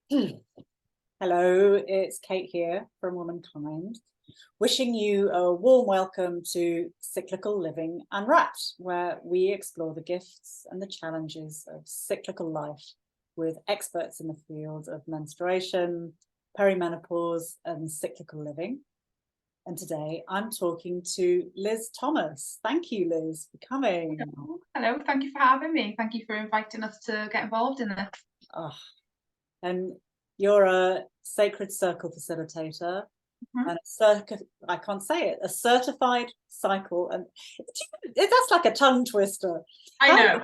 Hello, it's Kate here from Womankind, wishing you a warm welcome to Cyclical Living Unwrapped, where we explore the gifts and the challenges of cyclical life with experts in the field of menstruation, perimenopause, and cyclical living. And today I'm talking to Liz Thomas. Thank you, Liz, for coming. Hello, thank you for having me. Thank you for inviting us to get involved in this. Oh, and you're a sacred circle facilitator and I can't say it, a certified cycle, and that's like a tongue twister. I know.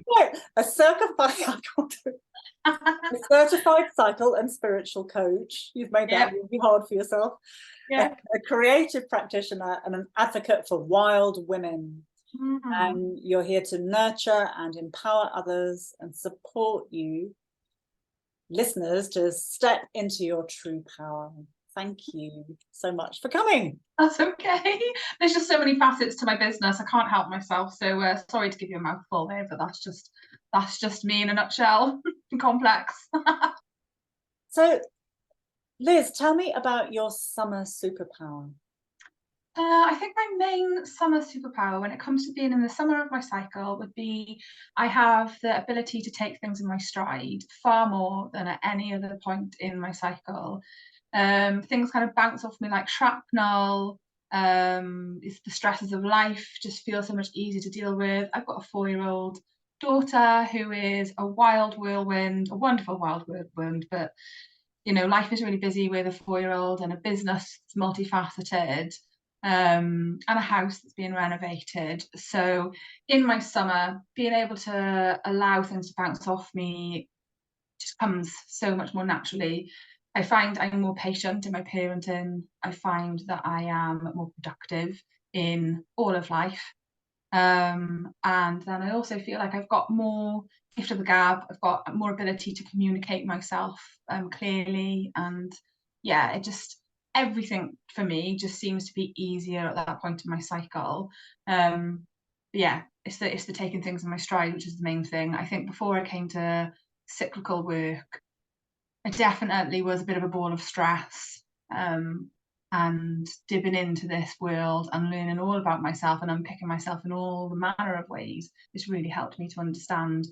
A certified a certified cycle and spiritual coach. You've made that really hard for yourself. Yeah. A creative practitioner and an advocate for wild women. And you're here to nurture and empower others and support you listeners to step into your true power. Thank you so much for coming. That's okay. There's just so many facets to my business. I can't help myself. So sorry to give you a mouthful there, but that's just me in a nutshell. Complex. So, Liz, tell me about your summer superpower. I think my main summer superpower when it comes to being in the summer of my cycle would be I have the ability to take things in my stride far more than at any other point in my cycle. Things kind of bounce off me like shrapnel. It's the stresses of life just feel so much easier to deal with. I've got a 4-year-old daughter who is a wild whirlwind, a wonderful wild whirlwind, but life is really busy with a 4-year-old and a business that's multifaceted, and a house that's being renovated. So in my summer, being able to allow things to bounce off me just comes so much more naturally. I find I'm more patient in my parenting. I find that I am more productive in all of life. And then I also feel like I've got more gift of the gab. I've got more ability to communicate myself clearly. And yeah, everything for me just seems to be easier at that point in my cycle. Yeah, it's the taking things in my stride, which is the main thing. I think before I came to cyclical work, I definitely was a bit of a ball of stress, and dipping into this world and learning all about myself and unpicking myself in all the manner of ways. It's really helped me to understand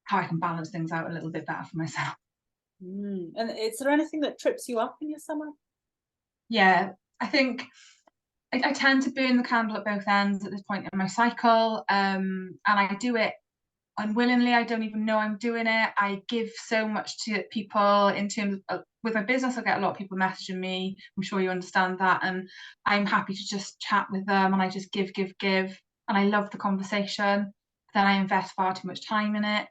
how I can balance things out a little bit better for myself. And is there anything that trips you up in your summer? Yeah, I think I tend to burn the candle at both ends at this point in my cycle, and I do it unwillingly. I don't even know I'm doing it. I give so much to people in terms of with my business. I get a lot of people messaging me. I'm sure you understand that, and I'm happy to just chat with them, and I just give, and I love the conversation. Then I invest far too much time in it,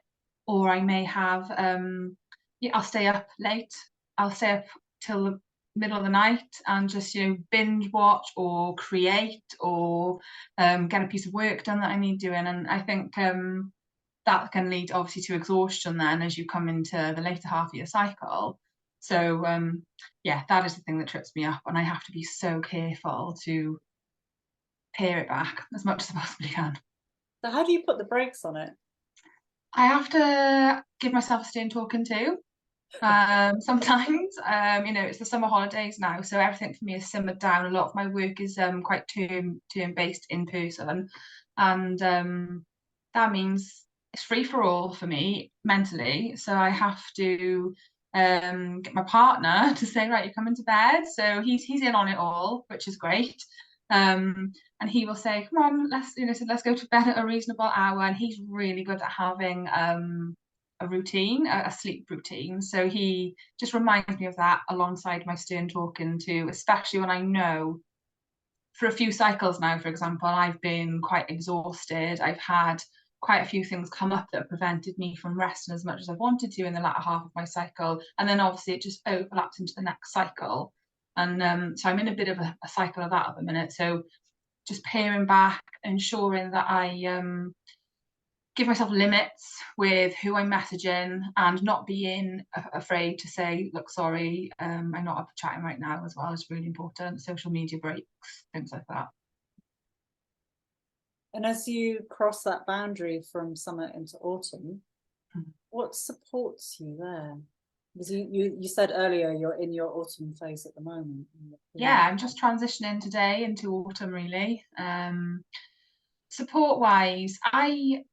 or I may have I'll stay up late. I'll stay up till the middle of the night and just binge watch or create or get a piece of work done that I need doing. And I think that can lead obviously to exhaustion then as you come into the later half of your cycle. So yeah, that is the thing that trips me up, and I have to be so careful to pare it back as much as I possibly can. So how do you put the brakes on it? I have to give myself a stern talking to. Sometimes, it's the summer holidays now, so everything for me is simmered down. A lot of my work is quite term based in person, and that means it's free for all for me mentally. So I have to get my partner to say, right, you're coming to bed. So he's in on it all, which is great. And he will say, come on, let's go to bed at a reasonable hour. And he's really good at having a routine, a sleep routine. So he just reminds me of that alongside my stern talking to, especially when I know for a few cycles now, for example, I've been quite exhausted. I've had quite a few things come up that have prevented me from resting as much as I wanted to in the latter half of my cycle. And then obviously it just overlaps into the next cycle. And so I'm in a bit of a cycle of that at the minute. So just paring back, ensuring that I give myself limits with who I'm messaging and not being afraid to say, look, sorry, I'm not up for chatting right now as well. It's really important. Social media breaks, things like that. And as you cross that boundary from summer into autumn, what supports you there? Because you said earlier you're in your autumn phase at the moment. Yeah, I'm just transitioning today into autumn, really. Support wise, I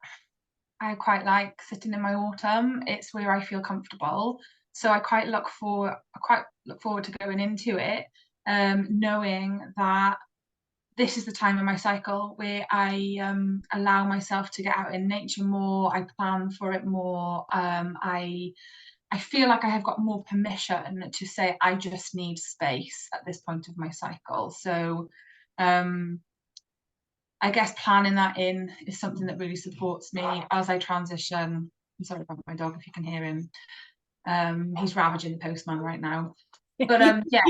quite like sitting in my autumn. It's where I feel comfortable, so I quite look forward to going into it, knowing that this is the time in my cycle where I allow myself to get out in nature more. I plan for it more. I feel like I have got more permission to say I just need space at this point of my cycle. So I guess planning that in is something that really supports me as I transition. I'm sorry about my dog if you can hear him. He's ravaging the postman right now. But yeah.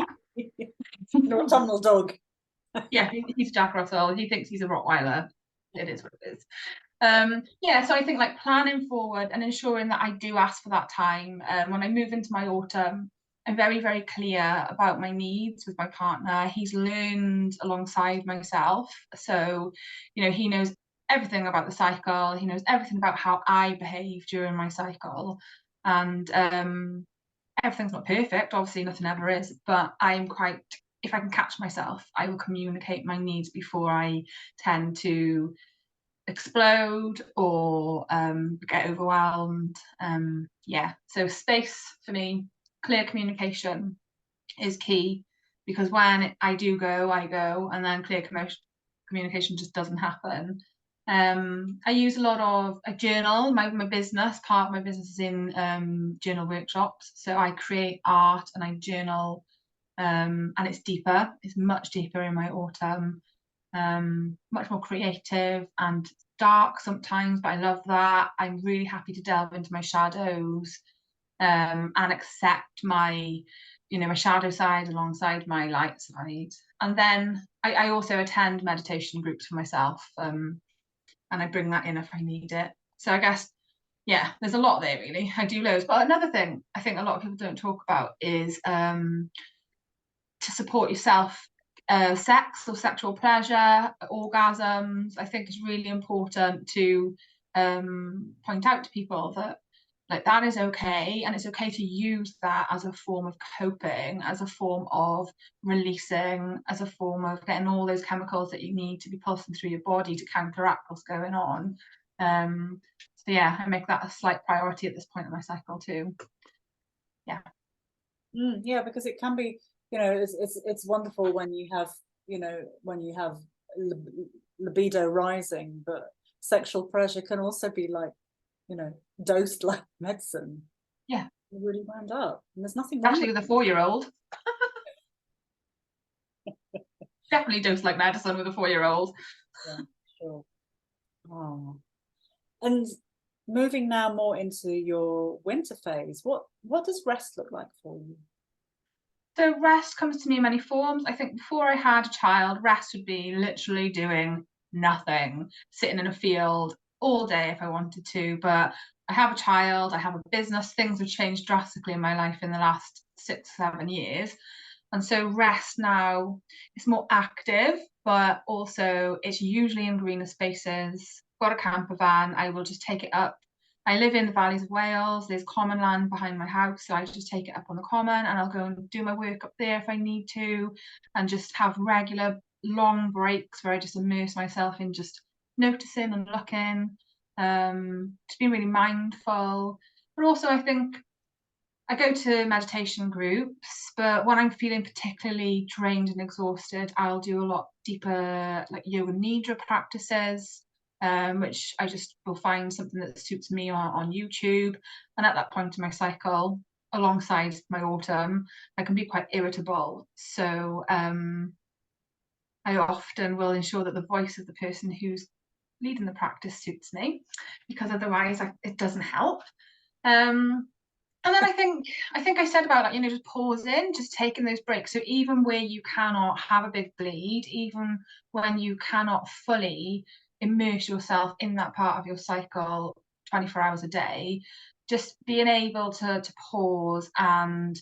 An autumnal dog. Yeah, he's Jack Russell. He thinks he's a Rottweiler. It is what it is. Yeah, so I think like planning forward and ensuring that I do ask for that time. When I move into my autumn, I'm very, very clear about my needs with my partner. He's learned alongside myself. So, he knows everything about the cycle. He knows everything about how I behave during my cycle. And everything's not perfect. Obviously, nothing ever is. But if I can catch myself, I will communicate my needs before I tend to explode or get overwhelmed. Yeah, so space for me, clear communication is key, because when I do go, I go, and then clear communication just doesn't happen. I use a lot of a journal. Part of my business is in journal workshops. So I create art and I journal, and it's much deeper in my autumn. Much more creative and dark sometimes, but I love that. I'm really happy to delve into my shadows, and accept my shadow side alongside my light side. And then I also attend meditation groups for myself, and I bring that in if I need it. So I guess, yeah, there's a lot there really. I do loads. But another thing I think a lot of people don't talk about is to support yourself. Sex or sexual pleasure, orgasms, I think is really important to point out to people that that is okay, and it's okay to use that as a form of coping, as a form of releasing, as a form of getting all those chemicals that you need to be pulsing through your body to counteract what's going on. So yeah, I make that a slight priority at this point in my cycle too. Yeah. Yeah, because it can be, it's wonderful when you have, libido rising, but sexual pleasure can also be like, dosed like medicine. Yeah. You're really wound up, and there's nothing wrong Especially with a 4-year-old. Definitely dosed like medicine with a 4-year-old. Yeah, sure. Oh. And moving now more into your winter phase, what does rest look like for you? So rest comes to me in many forms. I think before I had a child, rest would be literally doing nothing, sitting in a field all day if I wanted to. But I have a child, I have a business, things have changed drastically in my life in the last 6-7 years. And so rest now is more active, but also it's usually in greener spaces. Got a camper van, I will just take it up. I live in the valleys of Wales. There's common land behind my house, so I just take it up on the common and I'll go and do my work up there if I need to, and just have regular long breaks where I just immerse myself in just noticing and looking, to be really mindful. But also I think I go to meditation groups, but when I'm feeling particularly drained and exhausted, I'll do a lot deeper like yoga nidra practices, which I just will find something that suits me on YouTube. And at that point in my cycle, alongside my autumn, I can be quite irritable. So I often will ensure that the voice of the person who's leading the practice suits me, because otherwise it doesn't help. And then I think I said about just pausing, just taking those breaks. So even where you cannot have a big bleed, even when you cannot fully immerse yourself in that part of your cycle 24 hours a day, just being able to pause and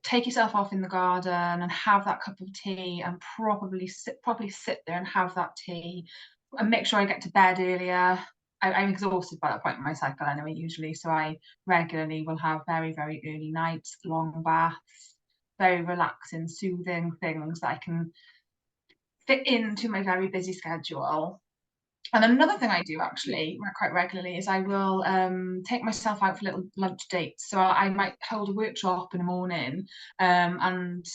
take yourself off in the garden and have that cup of tea and properly sit there and have that tea, and make sure I get to bed earlier. I'm exhausted by that point in my cycle anyway, usually. So I regularly will have very, very early nights, long baths, very relaxing, soothing things that I can fit into my very busy schedule. And another thing I do actually quite regularly is I will take myself out for little lunch dates. So I might hold a workshop in the morning, and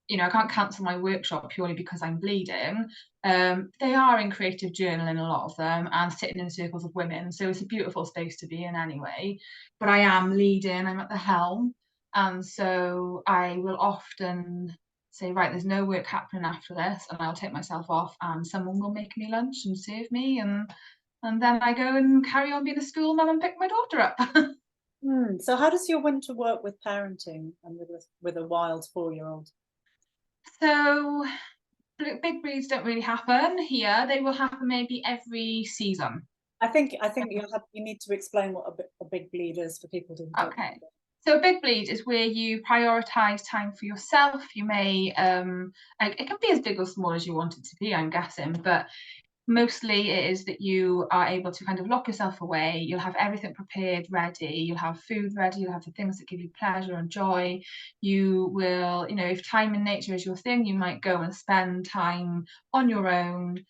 I can't cancel my workshop purely because I'm bleeding. They are in creative journaling, a lot of them, and sitting in circles of women. So it's a beautiful space to be in anyway. But I am leading, I'm at the helm. And so I will often say, right, there's no work happening after this, and I'll take myself off and someone will make me lunch and serve me, and then I go and carry on being a school mum and pick my daughter up. So how does your winter work with parenting and with a wild 4-year-old? So big bleeds don't really happen here. They will happen maybe every season. I think you need to explain what a big bleed is for people who don't. Okay. So a big bleed is where you prioritize time for yourself. You may, it can be as big or small as you want it to be, I'm guessing, but mostly it is that you are able to kind of lock yourself away. You'll have everything prepared, ready. You'll have food ready. You'll have the things that give you pleasure and joy. You will, if time in nature is your thing, you might go and spend time on your own.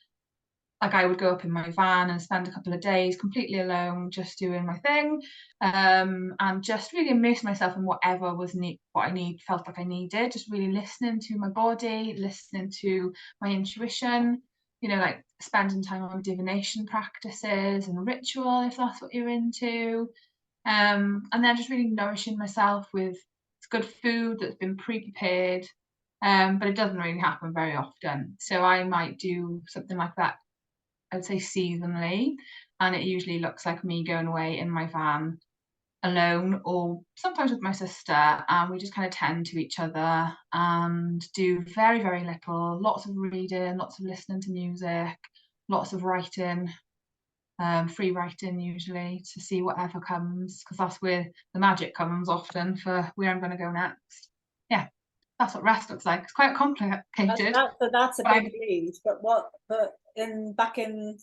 Like I would go up in my van and spend a couple of days completely alone, just doing my thing, and just really immerse myself in whatever was what I felt like I needed. Just really listening to my body, listening to my intuition. Like spending time on divination practices and ritual, if that's what you're into, and then just really nourishing myself with good food that's been pre-prepared. But it doesn't really happen very often. So I might do something like that, I would say seasonally, and it usually looks like me going away in my van alone or sometimes with my sister, and we just kind of tend to each other and do very, very little, lots of reading, lots of listening to music, lots of writing, free writing usually, to see whatever comes, because that's where the magic comes often for where I'm going to go next. Yeah, that's what rest looks like. It's quite complicated. That's a big bleed. But back in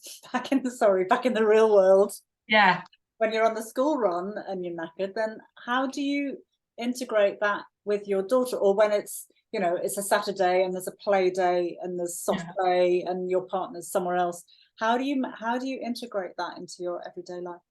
the real world, Yeah. when you're on the school run and you're knackered, then how do you integrate that with your daughter? Or when it's a Saturday and there's a play day and there's soft play and your partner's somewhere else, how do you integrate that into your everyday life?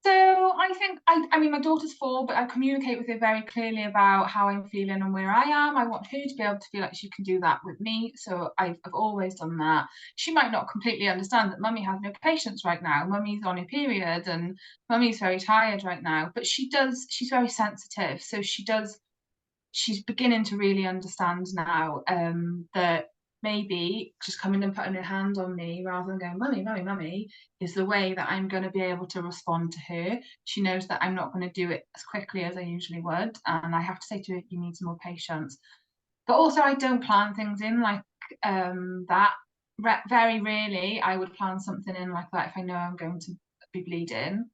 So I think, I mean, my daughter's 4, but I communicate with her very clearly about how I'm feeling and where I am. I want her to be able to feel like she can do that with me. So I've always done that. She might not completely understand that mummy has no patience right now. Mummy's on her period and mummy's very tired right now. But she's very sensitive. So she's beginning to really understand now, that maybe just coming and putting her hand on me rather than going, mummy, mummy, mummy, is the way that I'm going to be able to respond to her. She knows that I'm not going to do it as quickly as I usually would. And I have to say to her, you need some more patience. But also I don't plan things in like that. Very rarely I would plan something in like that if I know I'm going to be bleeding.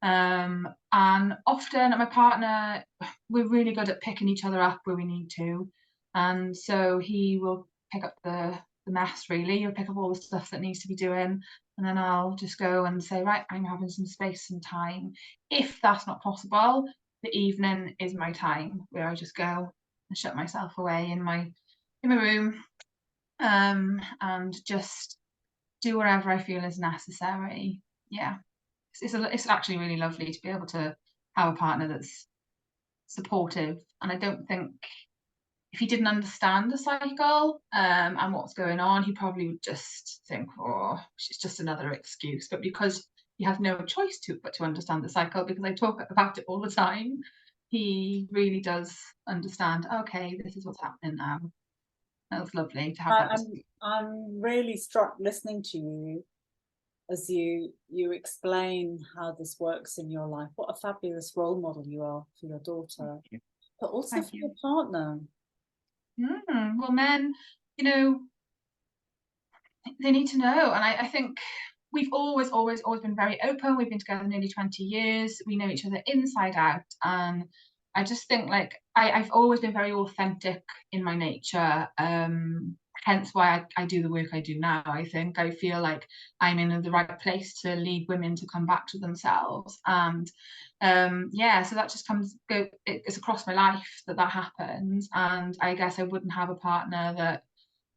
And often my partner, we're really good at picking each other up where we need to, and so he will pick up the mess. Really, he'll pick up all the stuff that needs to be doing, and then I'll just go and say, right, I'm having some space and time. If that's not possible, the evening is my time where I just go and shut myself away in my room, and just do whatever I feel is necessary. Yeah. It's actually really lovely to be able to have a partner that's supportive. And I don't think, if he didn't understand the cycle, and what's going on, he probably would just think, oh, it's just another excuse. But because he has no choice but to understand the cycle, because I talk about it all the time, he really does understand, okay, this is what's happening now. That was lovely to have that. I'm really struck listening to you as you explain how this works in your life. What a fabulous role model you are for your daughter, but also for your partner. Well, men, they need to know. And I think we've always been very open. We've been together nearly 20 years. We know each other inside out. And I just think, like, I've always been very authentic in my nature. hence why I do the work I do now. I think I feel like I'm in the right place to lead women to come back to themselves. And yeah, so that just it's across my life that happens. And I guess I wouldn't have a partner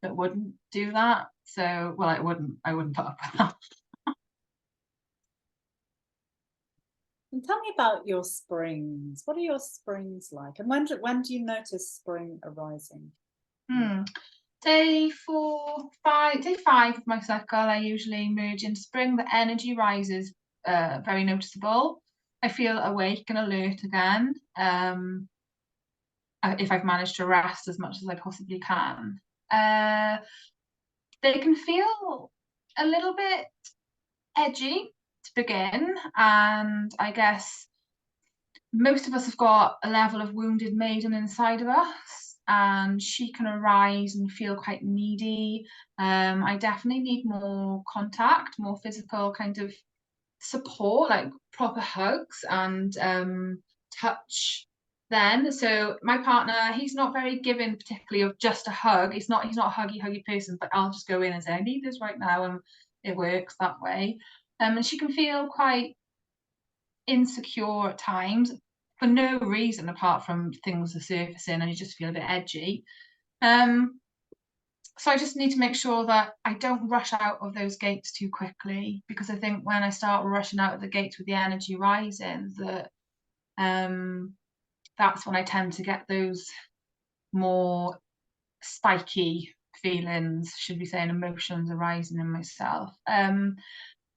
that wouldn't do that. So, well, I wouldn't put up with that. And tell me about your springs. What are your springs like? And when do you notice spring arising? Day 5 of my cycle, I usually merge into spring. The energy rises very noticeable. I feel awake and alert again. If I've managed to rest as much as I possibly can. They can feel a little bit edgy to begin, and I guess most of us have got a level of wounded maiden inside of us, and she can arise and feel quite needy. I definitely need more contact, more physical kind of support, like proper hugs and touch then. So my partner, he's not very giving particularly of just a hug. He's not a huggy person, but I'll just go in and say, I need this right now, and it works that way. And she can feel quite insecure at times for no reason apart from things are surfacing and you just feel a bit edgy. So I just need to make sure that I don't rush out of those gates too quickly, because I think when I start rushing out of the gates with the energy rising, that that's when I tend to get those more spiky feelings, should we say, and emotions arising in myself.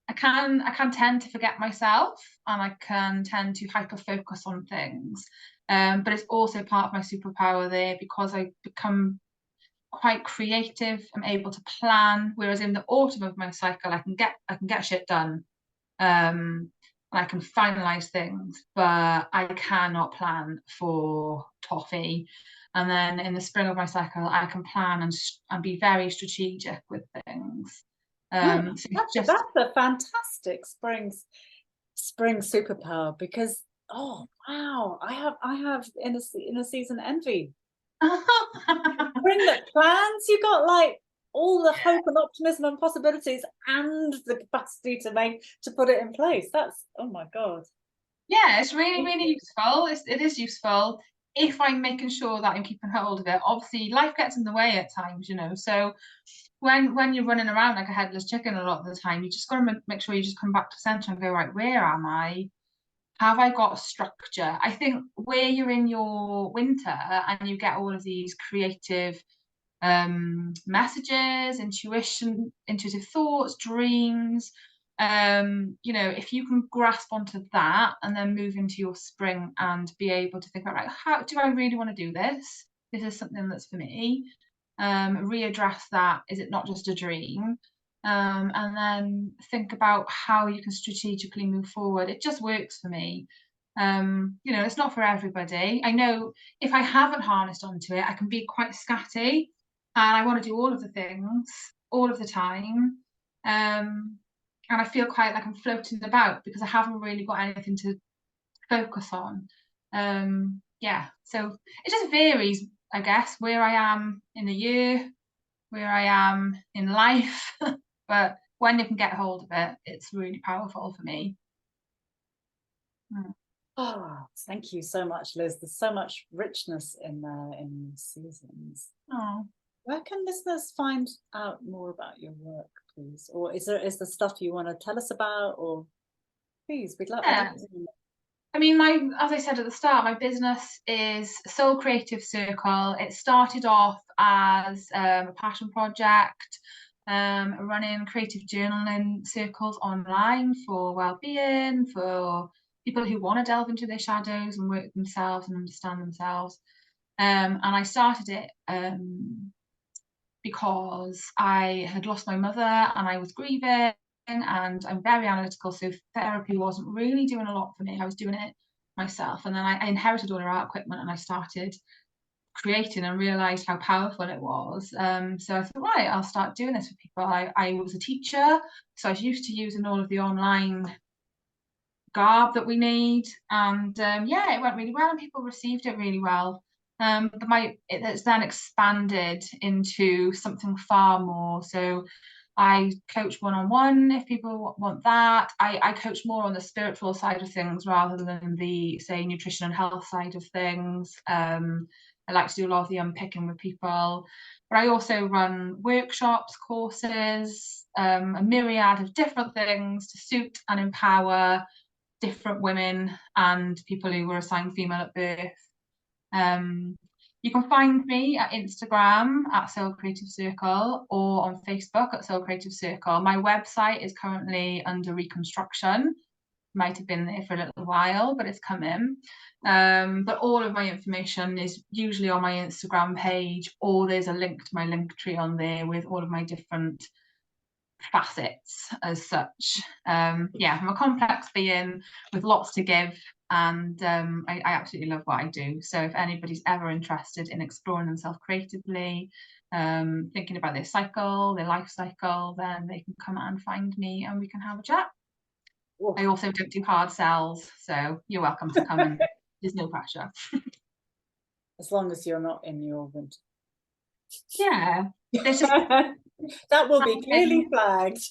I can tend to forget myself, and I can tend to hyper focus on things. But it's also part of my superpower there, because I become quite creative. I'm able to plan, whereas in the autumn of my cycle, I can get shit done. And I can finalize things, but I cannot plan for toffee. And then in the spring of my cycle, I can plan and be very strategic with things. So That's a fantastic spring superpower, because oh wow, I have in a season envy. Spring that plans, you got like all the hope and optimism and possibilities and the capacity to put it in place. That's, oh my god. Yeah, it's really useful. It is useful if I'm making sure that I'm keeping hold of it. Obviously, life gets in the way at times, you know. So when you're running around like a headless chicken a lot of the time, you just got to make sure you just come back to center and go, right, where am I? Have I got structure? I think where you're in your winter and you get all of these creative messages, intuitive thoughts, dreams, you know, if you can grasp onto that and then move into your spring and be able to think about, right, how do I really want to do this? This is something that's for me. Readdress that. Is it not just a dream? And then think about how you can strategically move forward. It just works for me. You know, it's not for everybody. I know if I haven't harnessed onto it, I can be quite scatty, and I want to do all of the things all of the time. And I feel quite like I'm floating about because I haven't really got anything to focus on. Yeah, so it just varies, I guess, where I am in the year, where I am in life. But when you can get hold of it, it's really powerful for me. Oh, thank you so much, Liz. There's so much richness in there in the seasons. Oh. Where can listeners find out more about your work, please? Or is there stuff you want to tell us about? Or please, we'd love. Yeah. I mean, as I said at the start, my business is Soul Creative Circle. It started off as a passion project, running creative journaling circles online for well-being, for people who want to delve into their shadows and work themselves and understand themselves. And I started it because I had lost my mother and I was grieving, and I'm very analytical, so therapy wasn't really doing a lot for me. I was doing it myself, and then I inherited all her art equipment and I started creating and realized how powerful it was. So I thought, right, I'll start doing this for people. I was a teacher, so I was used to using all of the online garb that we need, and yeah, it went really well and people received it really well. But it's then expanded into something far more. So I coach one-on-one if people want that. I coach more on the spiritual side of things rather than the, say, nutrition and health side of things. I like to do a lot of the unpicking with people. But I also run workshops, courses, a myriad of different things to suit and empower different women and people who were assigned female at birth. You can find me at Instagram at Soul Creative Circle or on Facebook at Soul Creative Circle. My website is currently under reconstruction. Might have been there for a little while, but it's come in. But all of my information is usually on my Instagram page, or there's a link to my link tree on there with all of my different facets as such. Yeah, I'm a complex being with lots to give, and I absolutely love what I do. So if anybody's ever interested in exploring themselves creatively, thinking about their cycle, their life cycle, then they can come and find me and we can have a chat. Oof. I also don't do hard sells, so you're welcome to come and there's no pressure. As long as you're not in your winter. Yeah. There's just that will be clearly flagged.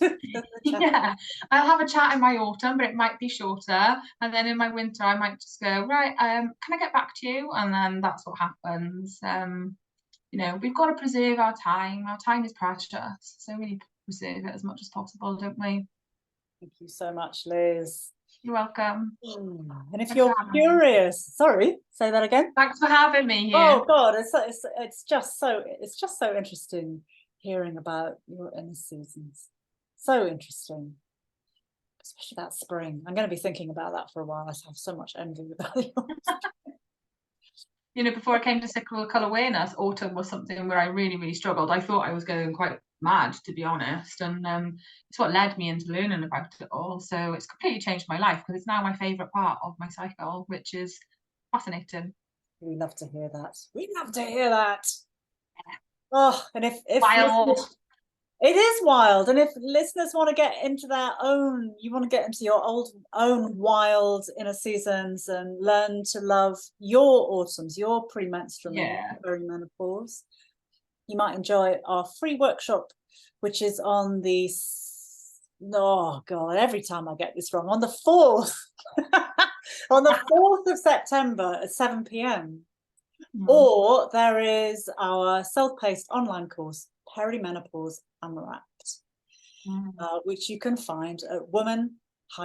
Yeah, I'll have a chat in my autumn, but it might be shorter. And then in my winter, I might just go, right, can I get back to you? And then that's what happens. You know, we've got to preserve our time. Our time is precious. So we need to preserve it as much as possible, don't we? Thank you so much, Liz. You're welcome. And if you're curious, sorry, say that again. Thanks for having me here. Oh God, it's just so interesting hearing about your inner seasons. So interesting, especially that spring. I'm going to be thinking about that for a while. I have so much envy about yours. You know, before I came to cyclical awareness, autumn was something where I really, really struggled. I thought I was going quite mad, to be honest, and it's what led me into learning about it all. So it's completely changed my life because it's now my favourite part of my cycle, which is fascinating. We love to hear that. We love to hear that. Oh, and if wild. It is wild, and if listeners want to get into their own, you want to get into your own wild inner seasons and learn to love your autumns, your premenstrual, perimenopause, you might enjoy our free workshop, which is on the, oh God, every time I get this wrong, on the 4th, on the 4th of September at 7 p.m. Or there is our self-paced online course, Perimenopause Unwrapped, which you can find at woman-kind.co.uk.